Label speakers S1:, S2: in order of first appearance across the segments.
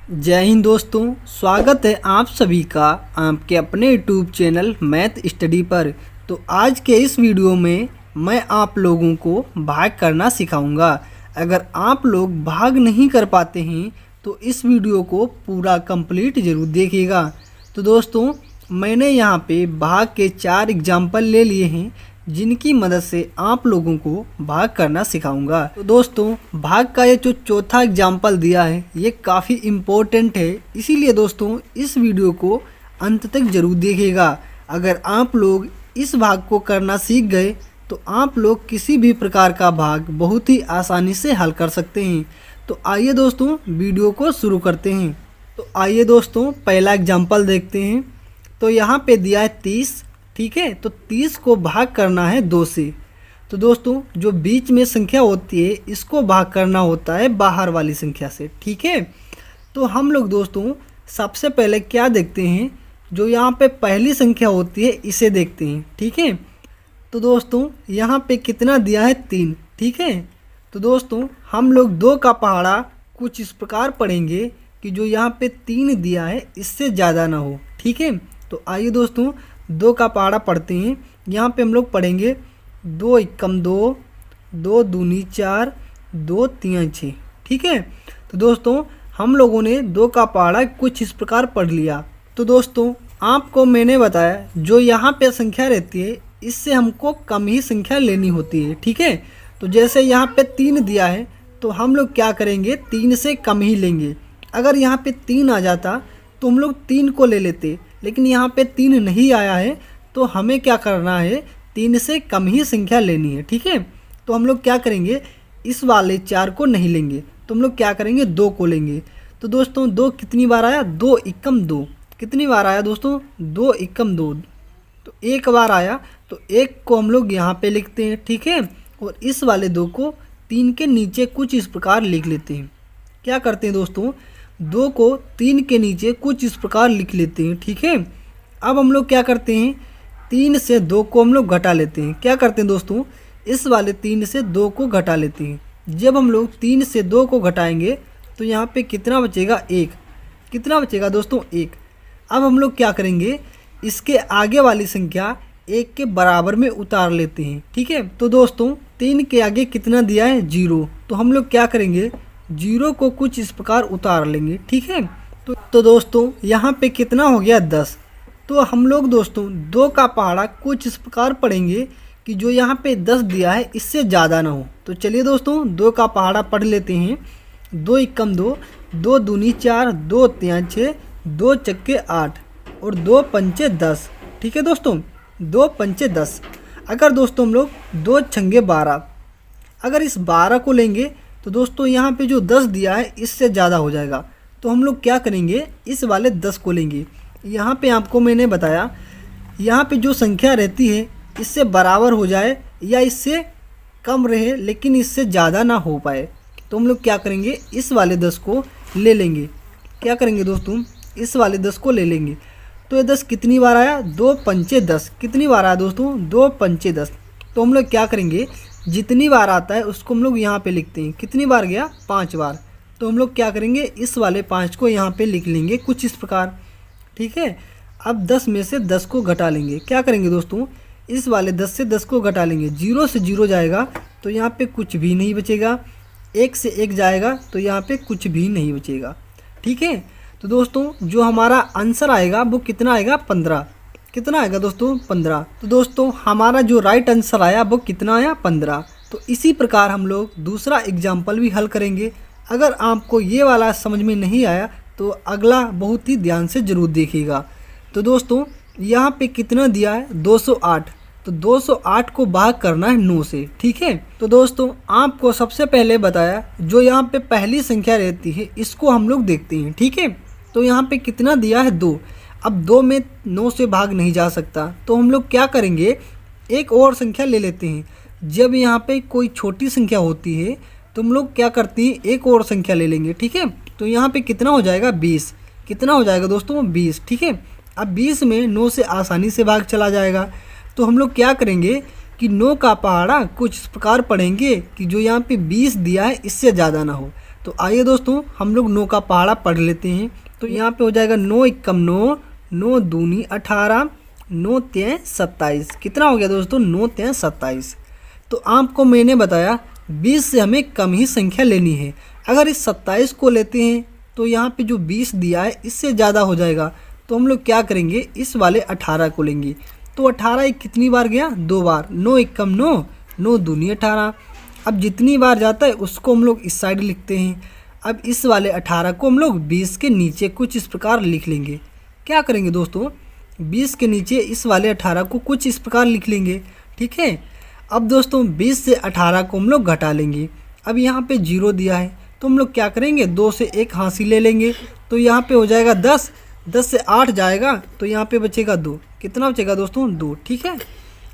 S1: जय हिंद दोस्तों, स्वागत है आप सभी का आपके अपने यूट्यूब चैनल मैथ स्टडी पर। तो आज के इस वीडियो में मैं आप लोगों को भाग करना सिखाऊंगा। अगर आप लोग भाग नहीं कर पाते हैं तो इस वीडियो को पूरा कंप्लीट ज़रूर देखिएगा। तो दोस्तों, मैंने यहाँ पे भाग के 4 एग्जाम्पल ले लिए हैं जिनकी मदद से आप लोगों को भाग करना सिखाऊंगा। तो दोस्तों, भाग का ये जो चौथा एग्जाम्पल दिया है ये काफ़ी इम्पोर्टेंट है, इसीलिए दोस्तों इस वीडियो को अंत तक ज़रूर देखिएगा। अगर आप लोग इस भाग को करना सीख गए तो आप लोग किसी भी प्रकार का भाग बहुत ही आसानी से हल कर सकते हैं। तो आइए दोस्तों वीडियो को शुरू करते हैं। तो आइए दोस्तों पहला एग्जाम्पल देखते हैं। तो यहाँ पे दिया है 30, ठीक है। तो 30 को भाग करना है 2 से। तो दोस्तों जो बीच में संख्या होती है इसको भाग करना होता है बाहर वाली संख्या से, ठीक है। तो हम लोग दोस्तों सबसे पहले क्या देखते हैं, जो यहाँ पे पहली संख्या होती है इसे देखते हैं, ठीक है। तो दोस्तों यहाँ पे कितना दिया है 3, ठीक है। तो दोस्तों हम लोग 2 का पहाड़ा कुछ इस प्रकार पढ़ेंगे कि जो यहाँ पे 3 दिया है इससे ज़्यादा ना हो, ठीक है। तो आइए दोस्तों 2 का पहाड़ा पढ़ते हैं। यहाँ पे हम लोग पढ़ेंगे 2 एकम 2, 2 दूनी 4, 2 तियां 6, ठीक है। तो दोस्तों हम लोगों ने 2 का पहाड़ा कुछ इस प्रकार पढ़ लिया। तो दोस्तों आपको मैंने बताया जो यहाँ पे संख्या रहती है इससे हमको कम ही संख्या लेनी होती है, ठीक है। तो जैसे यहाँ पे 3 दिया है तो हम लोग क्या करेंगे, 3 से कम ही लेंगे। अगर यहाँ पे 3 आ जाता तो हम लोग 3 को ले लेते, लेकिन यहाँ पे 3 नहीं आया है तो हमें क्या करना है, 3 से कम ही संख्या लेनी है, ठीक है। तो हम लोग क्या करेंगे, इस वाले 4 को नहीं लेंगे तो हम लोग क्या करेंगे, 2 को लेंगे। तो दोस्तों 2 कितनी बार आया, 2 एकम 2। कितनी बार आया दोस्तों, 2 एकम 2। तो एक बार आया तो 1 को हम लोग यहाँ पे लिखते हैं, ठीक है। और इस वाले 2 को 3 के नीचे कुछ इस प्रकार लिख लेते हैं। क्या करते हैं दोस्तों, 2 को 3 के नीचे कुछ इस प्रकार लिख लेते हैं, ठीक है। अब हम लोग क्या करते हैं, 3 से 2 को हम लोग घटा लेते हैं। क्या करते हैं दोस्तों, इस वाले 3 से 2 को घटा लेते हैं। जब हम लोग 3 से 2 को घटाएंगे तो यहाँ पे कितना बचेगा, 1। कितना बचेगा दोस्तों, 1। अब हम लोग क्या करेंगे, इसके आगे वाली संख्या 1 के बराबर में उतार लेते हैं, ठीक है। तो दोस्तों 3 के आगे कितना दिया है, 0। तो हम लोग क्या करेंगे, 0 को कुछ इस प्रकार उतार लेंगे, ठीक है। तो दोस्तों यहाँ पे कितना हो गया, 10। तो हम लोग दोस्तों 2 का पहाड़ा कुछ इस प्रकार पढ़ेंगे कि जो यहाँ पे 10 दिया है इससे ज़्यादा ना हो। तो चलिए दोस्तों 2 का पहाड़ा पढ़ लेते हैं। 2 एकम 2, 2 दूनी 4, 2 तियां 6, 2 चक्के 8 और 2 पंचे 10, ठीक है दोस्तों। 2 पंचे 10। अगर दोस्तों हम लोग 2 छंगे 12, अगर इस 12 को लेंगे तो दोस्तों यहाँ पे जो 10 दिया है इससे ज़्यादा हो जाएगा। तो हम लोग क्या करेंगे, इस वाले 10 को लेंगे। यहाँ पे आपको मैंने बताया, यहाँ पे जो संख्या रहती है इससे बराबर हो जाए या इससे कम रहे लेकिन इससे ज़्यादा ना हो पाए, तो हम लोग क्या करेंगे, इस वाले 10 को ले लेंगे। क्या करेंगे दोस्तों, इस वाले 10 को ले लेंगे। तो ये 10 कितनी बार आया, 2 पंचे 10। कितनी बार आया दोस्तों, 2 पंचे 10। तो हम लोग क्या करेंगे, जितनी बार आता है उसको हम लोग यहाँ पे लिखते हैं। कितनी बार गया, 5 बार। तो हम लोग क्या करेंगे, इस वाले 5 को यहाँ पे लिख लेंगे कुछ इस प्रकार, ठीक है। अब 10 में से 10 को घटा लेंगे। क्या करेंगे दोस्तों, इस वाले 10 से 10 को घटा लेंगे। 0 से 0 जाएगा तो यहाँ पे कुछ भी नहीं बचेगा। 1 से 1 जाएगा तो यहाँ पे कुछ भी नहीं बचेगा, ठीक है। तो दोस्तों जो हमारा आंसर आएगा वो कितना आएगा, 15। कितना आएगा दोस्तों, 15। तो दोस्तों हमारा जो राइट आंसर आया वो कितना आया, 15। तो इसी प्रकार हम लोग दूसरा एग्जाम्पल भी हल करेंगे। अगर आपको ये वाला समझ में नहीं आया तो अगला बहुत ही ध्यान से ज़रूर देखिएगा। तो दोस्तों यहाँ पे कितना दिया है, 208। तो 208 को भाग करना है 9 से, ठीक है। तो दोस्तों आपको सबसे पहले बताया जो यहाँ पे पहली संख्या रहती है इसको हम लोग देखते हैं, ठीक है। तो यहाँ पे कितना दिया है, 2। अब 2 में 9 से भाग नहीं जा सकता तो हम लोग क्या करेंगे, एक और संख्या ले लेते हैं। जब यहाँ पे कोई छोटी संख्या होती है तो हम लोग क्या करते हैं, एक और संख्या ले लेंगे, ठीक है। तो यहाँ पे कितना हो जाएगा, 20। कितना हो जाएगा दोस्तों, 20, ठीक है। अब 20 में 9 से आसानी से भाग चला जाएगा। तो हम लोग क्या करेंगे कि 9 का पहाड़ा कुछ इस प्रकार पढ़ेंगे कि जो यहाँ पे 20 दिया है इससे ज़्यादा ना हो। तो आइए दोस्तों हम लोग 9 का पहाड़ा पढ़ लेते हैं। तो यहाँ पे हो जाएगा 9 एकम 9, 9 दूनी 18, 9 तें 27। कितना हो गया दोस्तों? 9 तें 27। तो आपको मैंने बताया 20 से हमें कम ही संख्या लेनी है। अगर इस 27 को लेते हैं तो यहाँ पे जो 20 दिया है इससे ज़्यादा हो जाएगा। तो हम लोग क्या करेंगे, इस वाले 18 को लेंगे। तो 18 कितनी बार गया? 2 बार। 9 एकम 9, 9 दूनी 18। अब जितनी बार जाता है उसको हम लोग इस साइड लिखते हैं। अब इस वाले 18 को हम लोग 20 के नीचे कुछ इस प्रकार लिख लेंगे। क्या करेंगे दोस्तों, 20 के नीचे इस वाले 18 को कुछ इस प्रकार लिख लेंगे। ठीक है। अब दोस्तों 20 से 18 को हम लोग घटा लेंगे। अब यहाँ पे 0 दिया है तो हम लोग क्या करेंगे, 2 से 1 हासिल ले लेंगे। तो यहाँ पे हो जाएगा 10, 10 से 8 जाएगा तो यहाँ पे बचेगा 2। कितना बचेगा दोस्तों? 2। ठीक है।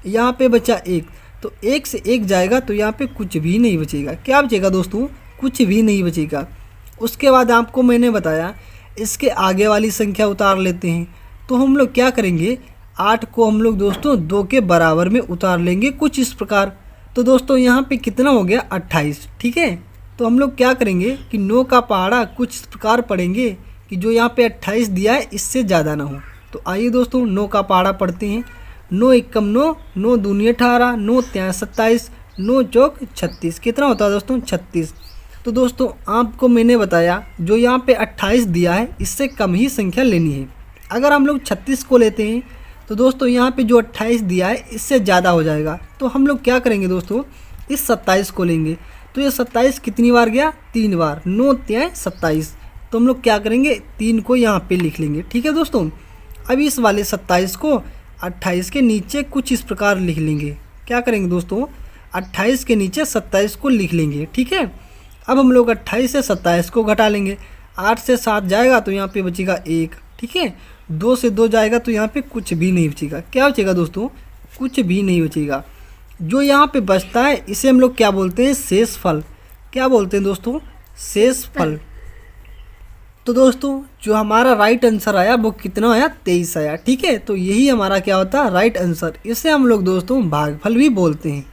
S1: यहाँ पे बचा 1, तो 1 से 1 जाएगा तो यहाँ पे कुछ भी नहीं बचेगा। क्या बचेगा दोस्तों? कुछ भी नहीं बचेगा। उसके बाद आपको मैंने बताया इसके आगे वाली संख्या उतार लेते हैं। तो हम लोग क्या करेंगे, 8 को हम लोग दोस्तों 2 के बराबर में उतार लेंगे कुछ इस प्रकार। तो दोस्तों यहाँ पे कितना हो गया? 28। ठीक है। तो हम लोग क्या करेंगे कि 9 का पहाड़ा कुछ इस प्रकार पढ़ेंगे कि जो यहाँ पे 28 दिया है इससे ज़्यादा ना हो। तो आइए दोस्तों 9 का पहाड़ा पढ़ते हैं। 9 एकम 9, 9 दूनी 18, 9 तें 27, 9 चौक 36। कितना होता है दोस्तों? 36। तो दोस्तों आपको मैंने बताया जो यहाँ पे 28 दिया है इससे कम ही संख्या लेनी है। अगर हम लोग 36 को लेते हैं तो दोस्तों यहाँ पे जो 28 दिया है इससे ज़्यादा हो जाएगा। तो हम लोग क्या करेंगे दोस्तों, इस 27 को लेंगे। तो ये 27 कितनी बार गया? 3 बार। 9 तें 27। तो हम लोग क्या करेंगे, 3 को यहाँ पे लिख लेंगे। ठीक है दोस्तों। अब इस वाले 27 को 28 के नीचे कुछ इस प्रकार लिख लेंगे। क्या करेंगे दोस्तों, 28 के नीचे 27 को लिख लेंगे। ठीक है। अब हम लोग 28 से 27 को घटा लेंगे। 8 से 7 जाएगा तो यहाँ पे बचेगा 1। ठीक है। 2 से 2 जाएगा तो यहाँ पे कुछ भी नहीं बचेगा। क्या बचेगा दोस्तों? कुछ भी नहीं बचेगा। जो यहाँ पे बचता है इसे हम लोग क्या बोलते हैं? शेष फल। क्या बोलते हैं दोस्तों? शेष फल। तो दोस्तों जो हमारा राइट आंसर आया वो कितना आया? 23 आया। ठीक है। तो यही हमारा क्या होता है? Right answer. इसे हम लोग दोस्तों भागफल भी बोलते हैं।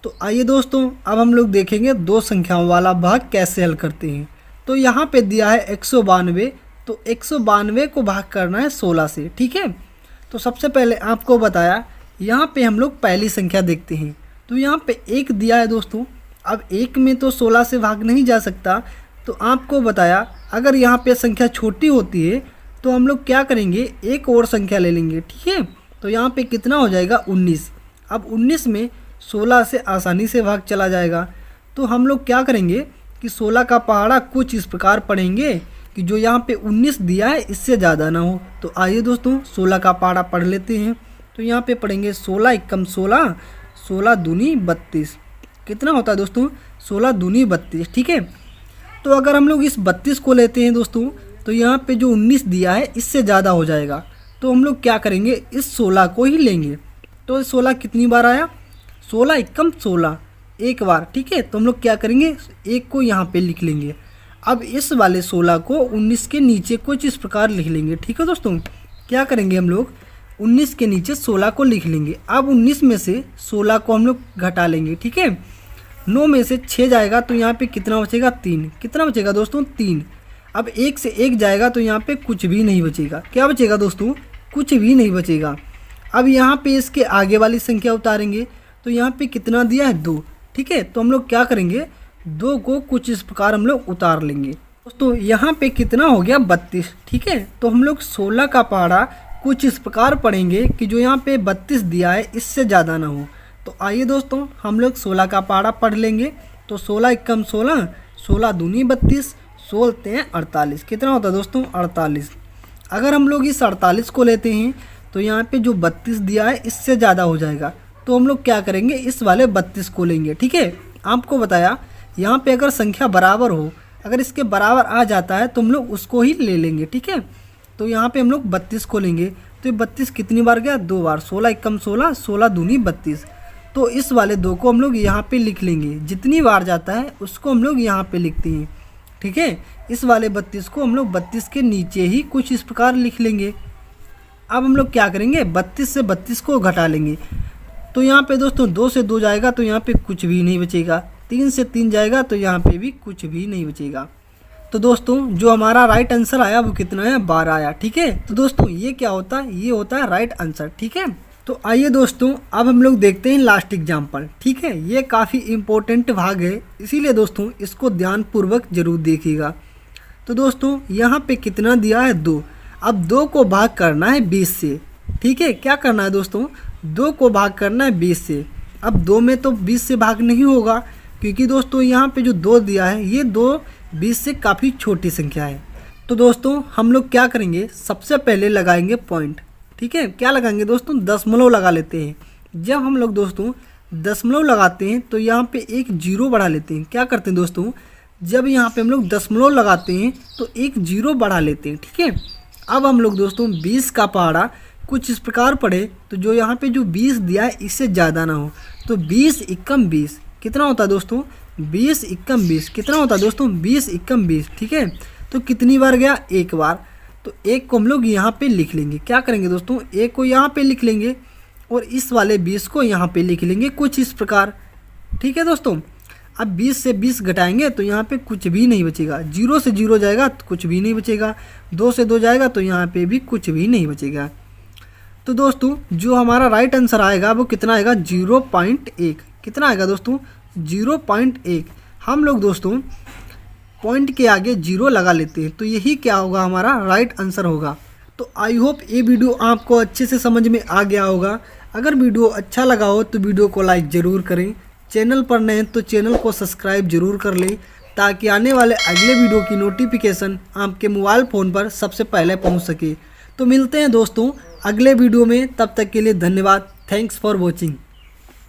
S1: तो आइए दोस्तों अब हम लोग देखेंगे 2 संख्याओं वाला भाग कैसे हल करते हैं। तो यहाँ पे दिया है 192। तो 192 को भाग करना है 16 से। ठीक है। तो सबसे पहले आपको बताया यहाँ पे हम लोग पहली संख्या देखते हैं। तो यहाँ पे 1 दिया है दोस्तों। अब 1 में तो 16 से भाग नहीं जा सकता। तो आपको बताया अगर यहाँ पे संख्या छोटी होती है तो हम लोग क्या करेंगे, एक और संख्या ले लेंगे। ठीक है। तो यहाँ पे कितना हो जाएगा? 19। अब 19 में 16 से आसानी से भाग चला जाएगा। तो हम लोग क्या करेंगे कि 16 का पहाड़ा कुछ इस प्रकार पढ़ेंगे कि जो यहाँ पे 19 दिया है इससे ज़्यादा ना हो। तो आइए दोस्तों 16 का पहाड़ा पढ़ लेते हैं। तो यहाँ पे पढ़ेंगे 16 एकम 16, 16 दूनी 32। कितना होता है दोस्तों? 16 दूनी 32। ठीक है। तो अगर हम लोग इस 32 को लेते हैं दोस्तों तो यहाँ पे जो 19 दिया है इससे ज़्यादा हो जाएगा। तो हम लोग क्या करेंगे, इस 16 को ही लेंगे। तो 16 कितनी बार आया? 16 एकम 16, एक बार। ठीक है। तो हम लोग क्या करेंगे, 1 को यहाँ पे लिख लेंगे। अब इस वाले 16 को 19 के नीचे कुछ इस प्रकार लिख लेंगे। ठीक है दोस्तों। क्या करेंगे हम लोग, 19 के नीचे 16 को लिख लेंगे। अब 19 में से 16 को हम लोग घटा लेंगे। ठीक है। 9 में से 6 जाएगा तो यहाँ पे कितना बचेगा? 3। कितना बचेगा दोस्तों? 3। अब 1 से 1 जाएगा तो यहाँ पे कुछ भी नहीं बचेगा। क्या बचेगा दोस्तों? कुछ भी नहीं बचेगा। अब यहाँ पे इसके आगे वाली संख्या उतारेंगे तो यहाँ पे कितना दिया है? 2। ठीक है। तो हम लोग क्या करेंगे, 2 को कुछ इस प्रकार हम लोग उतार लेंगे। दोस्तों यहाँ पे कितना हो गया? 32। ठीक है। तो हम लोग 16 का पहाड़ा कुछ इस प्रकार पढ़ेंगे कि जो यहाँ पे 32 दिया है इससे ज़्यादा ना हो। तो आइए दोस्तों हम लोग 16 का पहाड़ा पढ़ लेंगे। तो 16 एकम 16, 16 दूनी 32, 16 तें 48। कितना होता है दोस्तों? 48। अगर हम लोग इस 48 को लेते हैं तो यहाँ पे जो 32 दिया है इससे ज़्यादा हो जाएगा। तो हम लोग क्या करेंगे, इस वाले 32 को लेंगे। ठीक है। आपको बताया यहाँ पे अगर संख्या बराबर हो, अगर इसके बराबर आ जाता है तो हम लोग उसको ही ले लेंगे। ठीक है। तो यहाँ पे हम लोग 32 को लेंगे। तो ये 32 कितनी बार गया? 2 बार। 16 एकम 16, 16 दूनी 32। तो इस वाले 2 को हम लोग यहाँ पे लिख लेंगे। जितनी बार जाता है उसको हम लोग यहाँ पे लिखते हैं। ठीक है। इस वाले 32 को हम लोग 32 के नीचे ही कुछ इस प्रकार लिख लेंगे। अब हम लोग क्या करेंगे, 32 से 32 को घटा लेंगे। तो यहाँ पे दोस्तों 2 से 2 जाएगा तो यहाँ पे कुछ भी नहीं बचेगा। 3 से 3 जाएगा तो यहाँ पे भी कुछ भी नहीं बचेगा। तो दोस्तों जो हमारा राइट आंसर आया वो कितना है, 12 आया। ठीक है, तो दोस्तों ये क्या होता है, ये होता है राइट आंसर। ठीक है, तो आइए दोस्तों अब हम लोग देखते हैं लास्ट एग्जाम्पल। ठीक है, ये काफ़ी इम्पोर्टेंट भाग है, इसीलिए दोस्तों इसको ध्यानपूर्वक जरूर देखिएगा। तो दोस्तों यहाँ पे कितना दिया है, 2। अब 2 को भाग करना है 20 से। ठीक है, क्या करना है दोस्तों, 2 को भाग करना है 20 से। अब 2 में तो 20 से भाग नहीं होगा, क्योंकि दोस्तों यहाँ पे जो 2 दिया है ये 2 20 से काफ़ी छोटी संख्या है। तो दोस्तों हम लोग क्या करेंगे, सबसे पहले लगाएंगे पॉइंट। ठीक है, क्या लगाएंगे दोस्तों, दशमलव लगा लेते हैं। जब हम लोग दोस्तों दशमलव लगाते हैं तो यहाँ पे एक जीरो बढ़ा लेते हैं। क्या करते हैं दोस्तों, जब यहाँ पे हम लोग दशमलव लगाते हैं तो एक जीरो बढ़ा लेते हैं। ठीक है, अब हम लोग दोस्तों 20 का पहाड़ा कुछ इस प्रकार पढ़े, तो जो यहाँ पे जो 20 दिया है इससे ज़्यादा ना हो, तो 20 एकम 20 कितना होता है दोस्तों, 20 एकम 20 कितना होता है दोस्तों, 20 एकम 20। ठीक है, तो कितनी बार गया, एक बार, तो एक को हम लोग यहाँ पे लिख लेंगे। क्या करेंगे दोस्तों, एक को यहाँ पे लिख लेंगे और इस वाले 20 को यहाँ पे लिख लेंगे कुछ इस प्रकार। ठीक है दोस्तों, अब 20 से 20 घटाएंगे तो यहाँ पे कुछ भी नहीं बचेगा। 0 से 0 जाएगा तो कुछ भी नहीं बचेगा। 2 से 2 जाएगा तो यहाँ पे भी कुछ भी नहीं बचेगा। तो दोस्तों जो हमारा राइट आंसर आएगा वो कितना आएगा, 0.1। कितना आएगा दोस्तों, 0.1। हम लोग दोस्तों पॉइंट के आगे 0 लगा लेते हैं, तो यही क्या होगा, हमारा राइट आंसर होगा। तो आई होप ये वीडियो आपको अच्छे से समझ में आ गया होगा। अगर वीडियो अच्छा लगा हो तो वीडियो को लाइक ज़रूर करें। चैनल पर नए तो चैनल को सब्सक्राइब जरूर कर लें, ताकि आने वाले अगले वीडियो की नोटिफिकेशन आपके मोबाइल फ़ोन पर सबसे पहले पहुंच सके। तो मिलते हैं दोस्तों अगले वीडियो में, तब तक के लिए धन्यवाद। Thanks for watching.